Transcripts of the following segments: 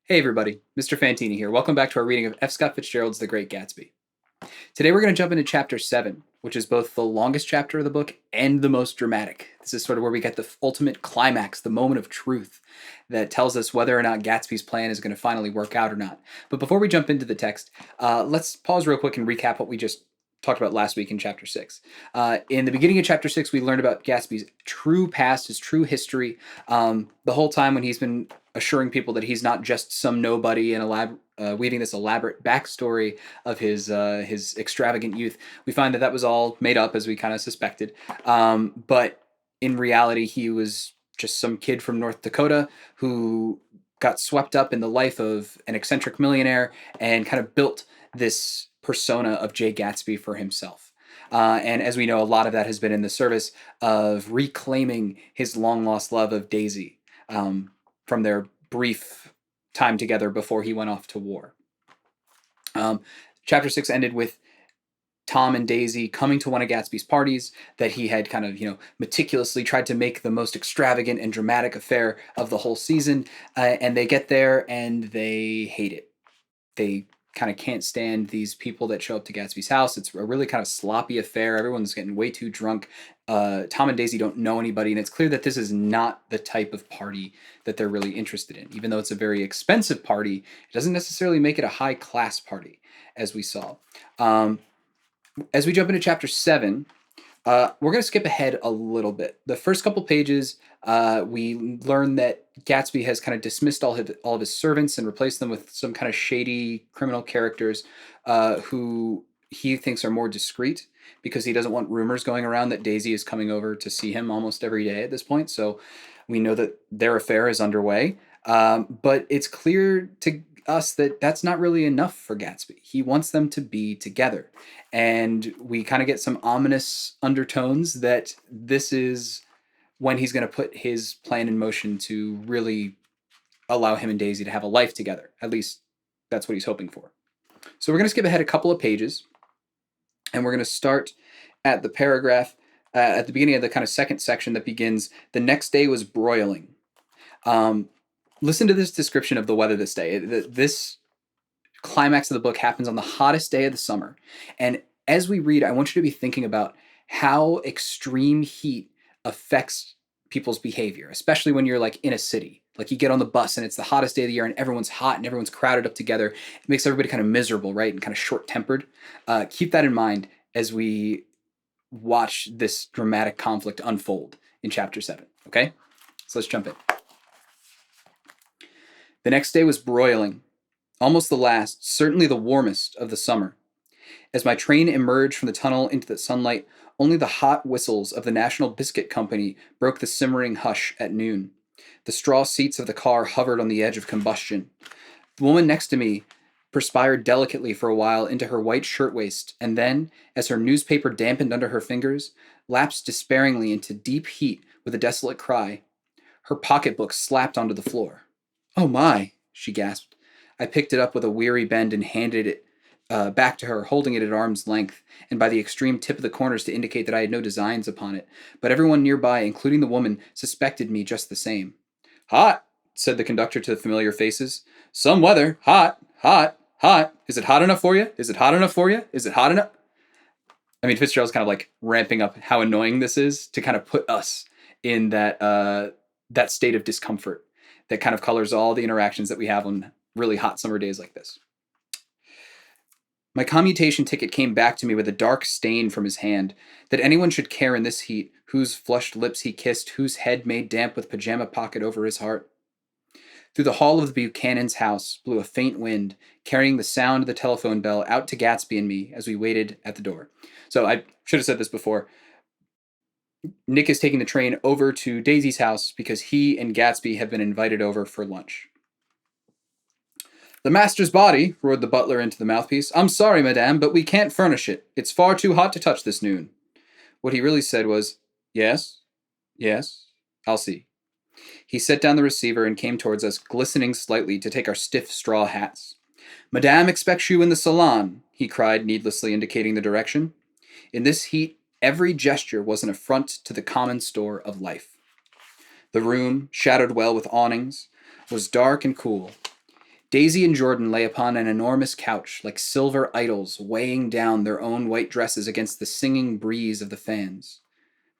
Hey everybody, Mr. Fantini here. Welcome back to our reading of F. Scott Fitzgerald's The Great Gatsby. Today we're going to jump into chapter 7, which is both the longest chapter of the book and the most dramatic. This is sort of where we get the ultimate climax, the moment of truth that tells us whether or not Gatsby's plan is going to finally work out or not. But before we jump into the text, let's pause real quick and recap what we just talked about last week in chapter 6. In the beginning of chapter 6, we learned about Gatsby's true past, his true history, the whole time when he's been assuring people that he's not just some nobody and weaving this elaborate backstory of his extravagant youth. We find that was all made up, as we kind of suspected. But in reality, he was just some kid from North Dakota who got swept up in the life of an eccentric millionaire and kind of built this persona of Jay Gatsby for himself. And as we know, a lot of that has been in the service of reclaiming his long lost love of Daisy from their brief time together before he went off to war. Chapter 6 ended with Tom and Daisy coming to one of Gatsby's parties that he had kind of, meticulously tried to make the most extravagant and dramatic affair of the whole season. And they get there and they hate it. They kind of can't stand these people that show up to Gatsby's house. It's a really kind of sloppy affair. Everyone's getting way too drunk. Tom and Daisy don't know anybody, and it's clear that this is not the type of party that they're really interested in. Even though it's a very expensive party, it doesn't necessarily make it a high-class party, as we saw. As we jump into chapter 7, we're going to skip ahead a little bit. The first couple pages, we learn that Gatsby has kind of dismissed all of his servants and replaced them with some kind of shady criminal characters who he thinks are more discreet because he doesn't want rumors going around that Daisy is coming over to see him almost every day at this point. So we know that their affair is underway. But it's clear to us that that's not really enough for Gatsby. He wants them to be together. And we kind of get some ominous undertones that this is when he's going to put his plan in motion to really allow him and Daisy to have a life together. At least that's what he's hoping for. So we're going to skip ahead a couple of pages, and we're going to start at the paragraph at the beginning of the kind of second section that begins, "The next day was broiling." Listen to this description of the weather this day. This climax of the book happens on the hottest day of the summer. And as we read, I want you to be thinking about how extreme heat affects people's behavior, especially when you're like in a city. Like you get on the bus and it's the hottest day of the year and everyone's hot and everyone's crowded up together. It makes everybody kind of miserable, right? And kind of short-tempered. Keep that in mind as we watch this dramatic conflict unfold in chapter 7, okay? So let's jump in. The next day was broiling, almost the last, certainly the warmest of the summer. As my train emerged from the tunnel into the sunlight, only the hot whistles of the National Biscuit Company broke the simmering hush at noon. The straw seats of the car hovered on the edge of combustion. The woman next to me perspired delicately for a while into her white shirtwaist, and then, as her newspaper dampened under her fingers, lapsed despairingly into deep heat with a desolate cry. Her pocketbook slapped onto the floor. "Oh my," she gasped. I picked it up with a weary bend and handed it back to her, holding it at arm's length, and by the extreme tip of the corners to indicate that I had no designs upon it. But everyone nearby, including the woman, suspected me just the same. "Hot," said the conductor to the familiar faces. "Some weather. Hot, hot, hot. Is it hot enough for you? Is it hot enough for you? Is it hot enough?" I mean, Fitzgerald's kind of like ramping up how annoying this is to kind of put us in that state of discomfort that kind of colors all the interactions that we have on really hot summer days like this. My commutation ticket came back to me with a dark stain from his hand. That anyone should care in this heat, whose flushed lips he kissed, whose head made damp with pajama pocket over his heart. Through the hall of the Buchanan's house blew a faint wind, carrying the sound of the telephone bell out to Gatsby and me as we waited at the door. So I should have said this before. Nick is taking the train over to Daisy's house because he and Gatsby have been invited over for lunch. "The master's body," roared the butler into the mouthpiece. "I'm sorry, madame, but we can't furnish it. It's far too hot to touch this noon." What he really said was, "Yes, yes, I'll see." He set down the receiver and came towards us, glistening slightly to take our stiff straw hats. "Madame expects you in the salon," he cried, needlessly indicating the direction. In this heat, every gesture was an affront to the common store of life. The room, shadowed well with awnings, was dark and cool. Daisy and Jordan lay upon an enormous couch like silver idols weighing down their own white dresses against the singing breeze of the fans.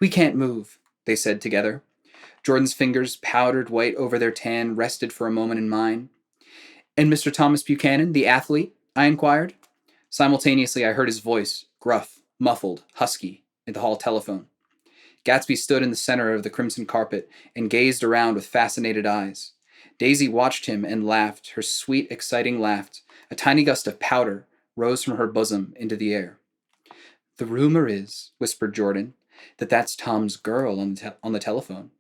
We can't move, they said together. Jordan's fingers, powdered white over their tan, rested for a moment in mine. And Mr. Thomas Buchanan, the athlete? I inquired. Simultaneously, I heard his voice, gruff, muffled, husky, at the hall telephone. Gatsby stood in the center of the crimson carpet and gazed around with fascinated eyes. Daisy watched him and laughed, her sweet, exciting laugh. A tiny gust of powder rose from her bosom into the air. The rumor is, whispered Jordan, that that's Tom's girl on the telephone.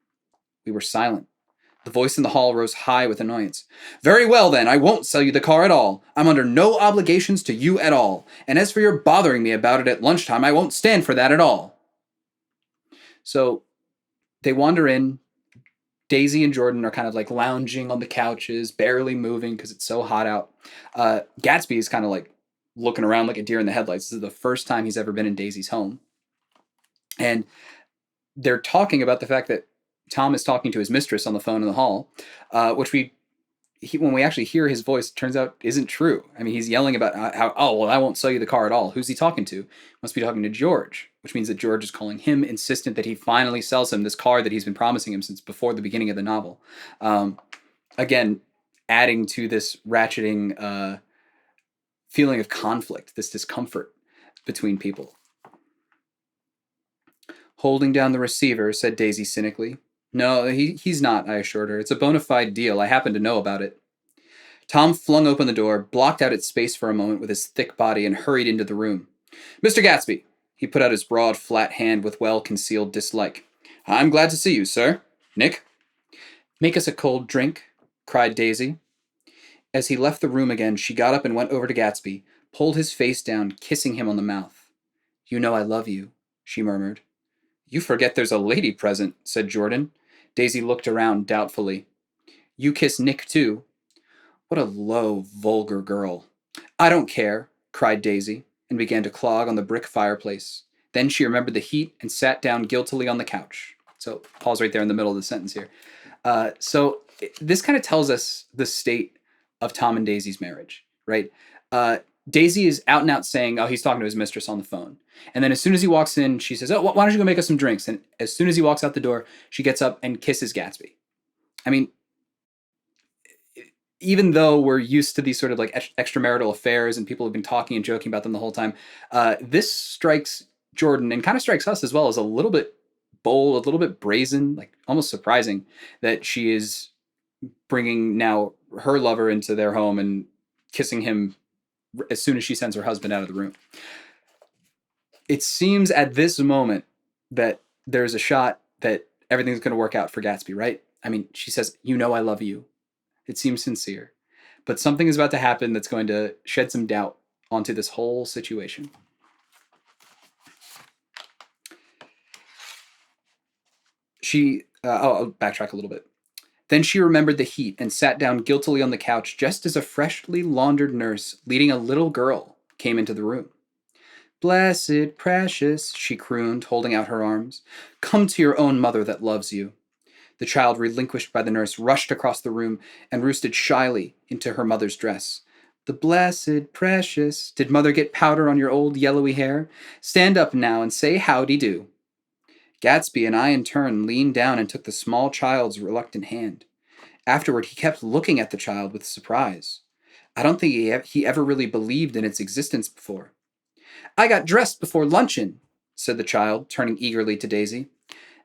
We were silent. The voice in the hall rose high with annoyance. Very well, then, I won't sell you the car at all. I'm under no obligations to you at all. And as for your bothering me about it at lunchtime, I won't stand for that at all. So they wander in. Daisy and Jordan are kind of like lounging on the couches, barely moving because it's so hot out. Gatsby is kind of like looking around like a deer in the headlights. This is the first time he's ever been in Daisy's home. And they're talking about the fact that Tom is talking to his mistress on the phone in the hall, which when we actually hear his voice, it turns out isn't true. I mean, he's yelling about how, oh, well, I won't sell you the car at all. Who's he talking to? Must be talking to George, which means that George is calling him, insistent that he finally sells him this car that he's been promising him since before the beginning of the novel. Again, adding to this ratcheting feeling of conflict, this discomfort between people. Holding down the receiver, said Daisy cynically. No, he's not, I assured her. It's a bona fide deal. I happen to know about it. Tom flung open the door, blocked out its space for a moment with his thick body, and hurried into the room. Mr. Gatsby, he put out his broad, flat hand with well-concealed dislike. I'm glad to see you, sir. Nick? Make us a cold drink, cried Daisy. As he left the room again, she got up and went over to Gatsby, pulled his face down, kissing him on the mouth. You know I love you, she murmured. You forget there's a lady present, said Jordan. Daisy looked around doubtfully. You kiss Nick, too. What a low, vulgar girl. I don't care, cried Daisy, and began to clog on the brick fireplace. Then she remembered the heat and sat down guiltily on the couch. So, pause right there in the middle of the sentence here. So this kind of tells us the state of Tom and Daisy's marriage, right? Daisy is out and out saying, oh, he's talking to his mistress on the phone. And then as soon as he walks in, she says, oh, why don't you go make us some drinks? And as soon as he walks out the door, she gets up and kisses Gatsby. I mean, even though we're used to these sort of like extramarital affairs and people have been talking and joking about them the whole time, this strikes Jordan and kind of strikes us as well as a little bit bold, a little bit brazen, like almost surprising that she is bringing now her lover into their home and kissing him as soon as she sends her husband out of the room. It seems at this moment that there's a shot that everything's going to work out for Gatsby, right? I mean, she says, you know I love you. It seems sincere. But something is about to happen that's going to shed some doubt onto this whole situation. I'll backtrack a little bit. Then she remembered the heat and sat down guiltily on the couch just as a freshly laundered nurse leading a little girl came into the room. Blessed, precious, she crooned, holding out her arms. Come to your own mother that loves you. The child, relinquished by the nurse, rushed across the room and roosted shyly into her mother's dress. The blessed, precious, did mother get powder on your old yellowy hair? Stand up now and say howdy-do. Gatsby and I in turn leaned down and took the small child's reluctant hand. Afterward, he kept looking at the child with surprise. I don't think he ever really believed in its existence before. I got dressed before luncheon, said the child, turning eagerly to Daisy.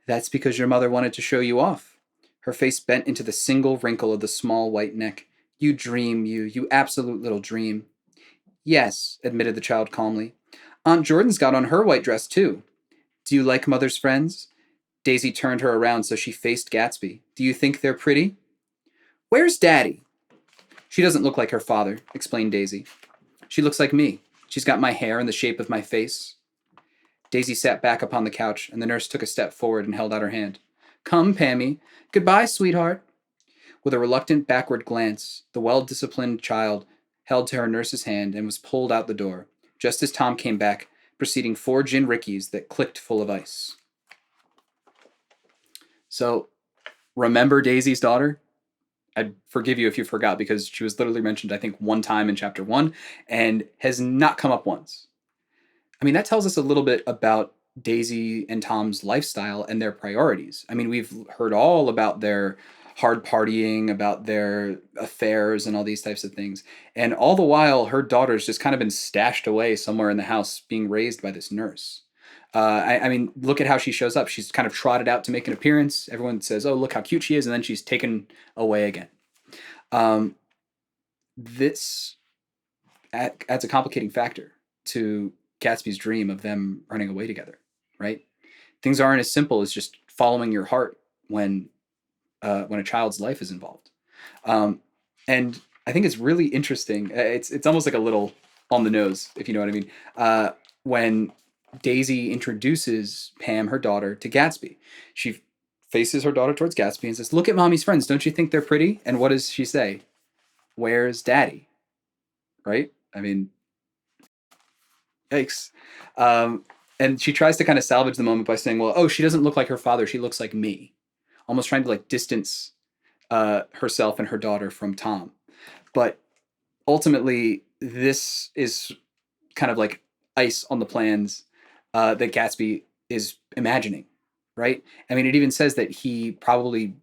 That's because your mother wanted to show you off. Her face bent into the single wrinkle of the small white neck. You dream, you absolute little dream. Yes, admitted the child calmly. Aunt Jordan's got on her white dress, too. Do you like mother's friends? Daisy turned her around so she faced Gatsby. Do you think they're pretty? Where's Daddy? She doesn't look like her father, explained Daisy. She looks like me. She's got my hair in the shape of my face. Daisy sat back upon the couch, and the nurse took a step forward and held out her hand. Come, Pammy. Goodbye, sweetheart. With a reluctant backward glance, the well-disciplined child held to her nurse's hand and was pulled out the door, just as Tom came back, preceding 4 gin rickeys that clicked full of ice. So, remember Daisy's daughter? I'd forgive you if you forgot, because she was literally mentioned, I think, one time in chapter 1 and has not come up once. I mean, that tells us a little bit about Daisy and Tom's lifestyle and their priorities. I mean, we've heard all about their hard partying, about their affairs, and all these types of things. And all the while, her daughter's just kind of been stashed away somewhere in the house, being raised by this nurse. I mean, look at how she shows up. She's kind of trotted out to make an appearance. Everyone says, "Oh, look how cute she is," and then she's taken away again. Um, this adds a complicating factor to Gatsby's dream of them running away together, right? Things aren't as simple as just following your heart when a child's life is involved. Um, and I think it's really interesting. It's almost like a little on the nose, if you know what I mean. When Daisy introduces Pam, her daughter, to Gatsby, she faces her daughter towards Gatsby and says, "Look at mommy's friends. Don't you think they're pretty?" And what does she say? "Where's daddy?" Right? I mean, yikes. Um, and she tries to kind of salvage the moment by saying, "Well, oh, she doesn't look like her father. She looks like me," almost trying to like distance herself and her daughter from Tom. But ultimately, this is kind of like ice on the plans that Gatsby is imagining, right? I mean, it even says that he probably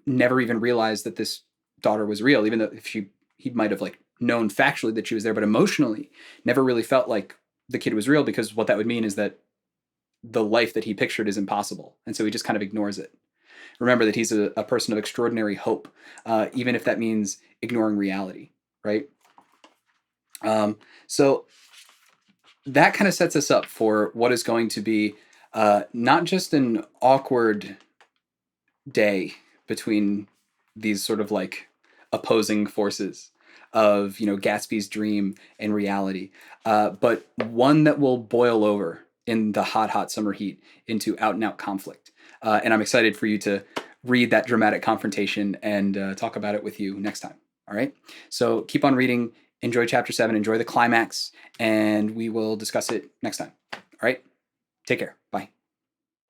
never even realized that this daughter was real, even though if he might have like known factually that she was there, but emotionally never really felt like the kid was real, because what that would mean is that the life that he pictured is impossible, and so he just kind of ignores it. Remember that he's a person of extraordinary hope, even if that means ignoring reality, right? So that kind of sets us up for what is going to be not just an awkward day between these sort of like opposing forces of, Gatsby's dream and reality, but one that will boil over in the hot, hot summer heat into out and out conflict. And I'm excited for you to read that dramatic confrontation and talk about it with you next time. All right. So keep on reading. Enjoy chapter 7. Enjoy the climax, and we will discuss it next time. All right. Take care.